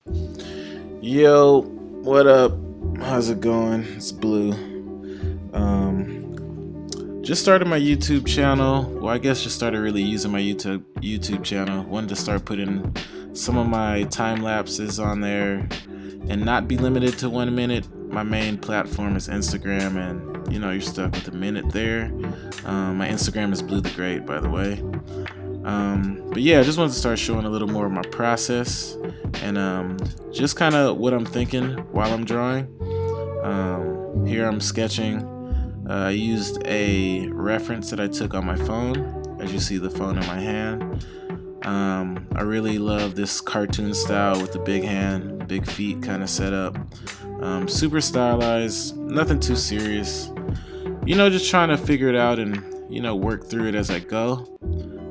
Yo, what up? How's it going? It's Blue. Just started my YouTube channel. Well, I guess just started really using my YouTube channel. Wanted to start putting some of my time lapses on there and not be limited to 1 minute. My main platform is Instagram, and you're stuck with a minute there. My Instagram is Blue the Great, by the way. But yeah, I just wanted to start showing a little more of my process and just kind of what I'm thinking while I'm drawing. Here I'm sketching. I used a reference that I took on my phone. As you see, the phone in my hand. I really love this cartoon style with the big hand, big feet kind of setup. Super stylized, nothing too serious. Just trying to figure it out and work through it as I go.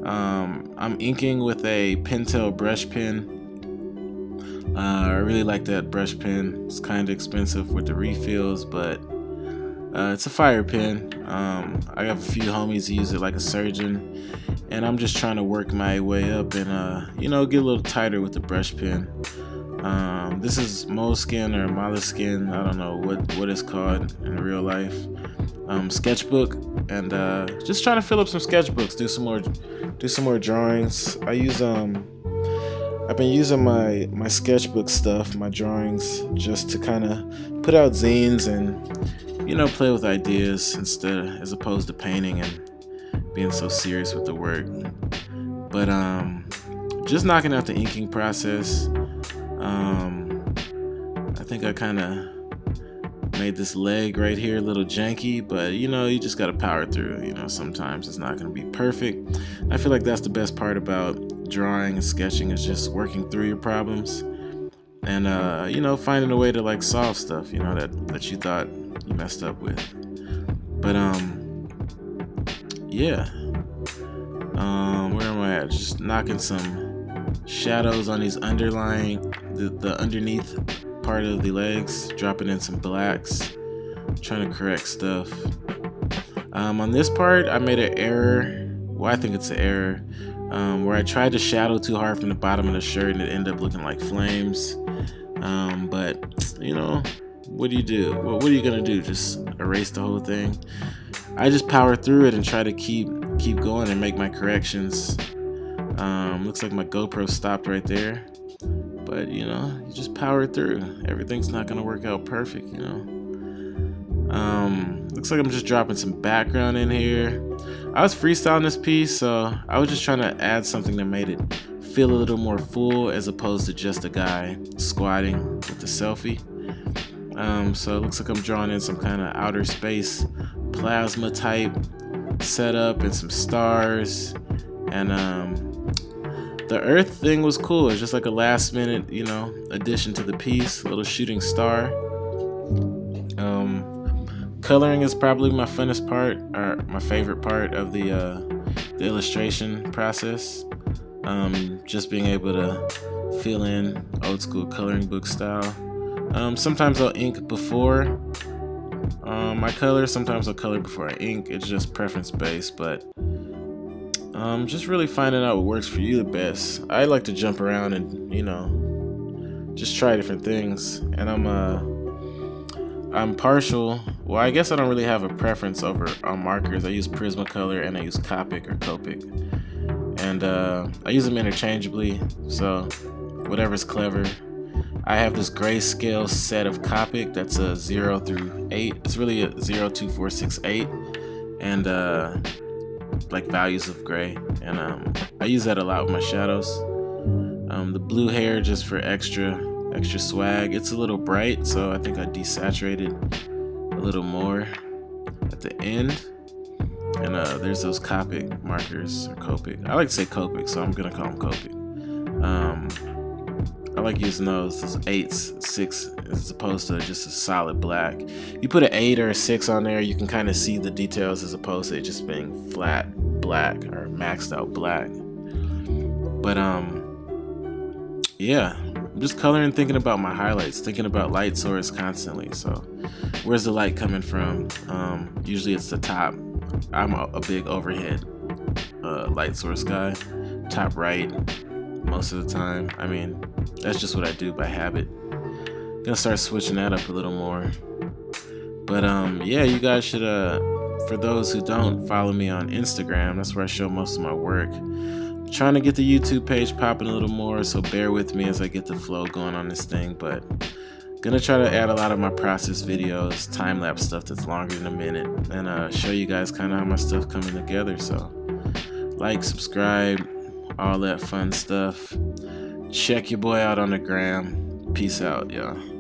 I'm inking with a Pentel brush pen. I really like that brush pen. It's kind of expensive with the refills, but it's a fire pen. I have a few homies who use it like a surgeon, and I'm just trying to work my way up and get a little tighter with the brush pen. This is moleskine or moleskine, I don't know what it's called in real life. Sketchbook, and just trying to fill up some sketchbooks, do some more drawings. I've been using my sketchbook stuff, my drawings, just to kind of put out zines and play with ideas as opposed to painting and being so serious with the work. But just knocking out the inking process. I think I kind of made this leg right here a little janky, but you just gotta power through. Sometimes it's not gonna be perfect. I feel like that's the best part about drawing and sketching, is just working through your problems and finding a way to like solve stuff that you thought you messed up with. But yeah, where am I at? Just knocking some shadows on these underlying the underneath part of the legs, dropping in some blacks, trying to correct stuff. On this part I made an error. Well, I think it's an error, where I tried to shadow too hard from the bottom of the shirt and it ended up looking like flames. But what do you do? Well, what are you gonna do? Just erase the whole thing? I just power through it and try to keep going and make my corrections. Looks like my GoPro stopped right there, but you just power through. Everything's not gonna work out perfect. Looks like I'm just dropping some background in here. I was freestyling this piece, so I was just trying to add something that made it feel a little more full, as opposed to just a guy squatting with the selfie. So it looks like I'm drawing in some kind of outer space plasma type setup and some stars, and the earth thing was cool. It's just like a last minute addition to the piece, a little shooting star. Coloring is probably my funnest part, or my favorite part of the illustration process. Just being able to fill in old school coloring book style. Sometimes I'll ink before I color, sometimes I'll color before I ink. It's just preference based, but just really finding out what works for you the best. I like to jump around and just try different things, and I'm partial. Well, I guess I don't really have a preference on markers. I use Prismacolor and I use Copic or Copic, and I use them interchangeably, so whatever's clever. I have this grayscale set of Copic that's a 0 through 8. It's really a 0, 2, 4, 6, 8, and like values of gray, and I use that a lot with my shadows. The blue hair just for extra swag. It's a little bright, so I think I desaturated a little more at the end. And there's those Copic markers, or Copic. I like to say Copic, so I'm gonna call them Copic. I like using those 8s, 6, as opposed to just a solid black. You put an 8 or a 6 on there, you can kind of see the details as opposed to it just being flat black or maxed out black. But yeah, I'm just coloring, thinking about my highlights, thinking about light source constantly. So where's the light coming from? Usually it's the top. I'm a big overhead light source guy. Top right most of the time. I mean, That's just what I do by habit. Gonna start switching that up a little more. But yeah, you guys should for those who don't, follow me on Instagram. That's where I show most of my work. I'm trying to get the YouTube page popping a little more, so bear with me as I get the flow going on this thing. But gonna try to add a lot of my process videos, time-lapse stuff that's longer than a minute, and show you guys kind of how my stuff coming together. So like, subscribe, all that fun stuff. Check your boy out on the gram. Peace out, y'all.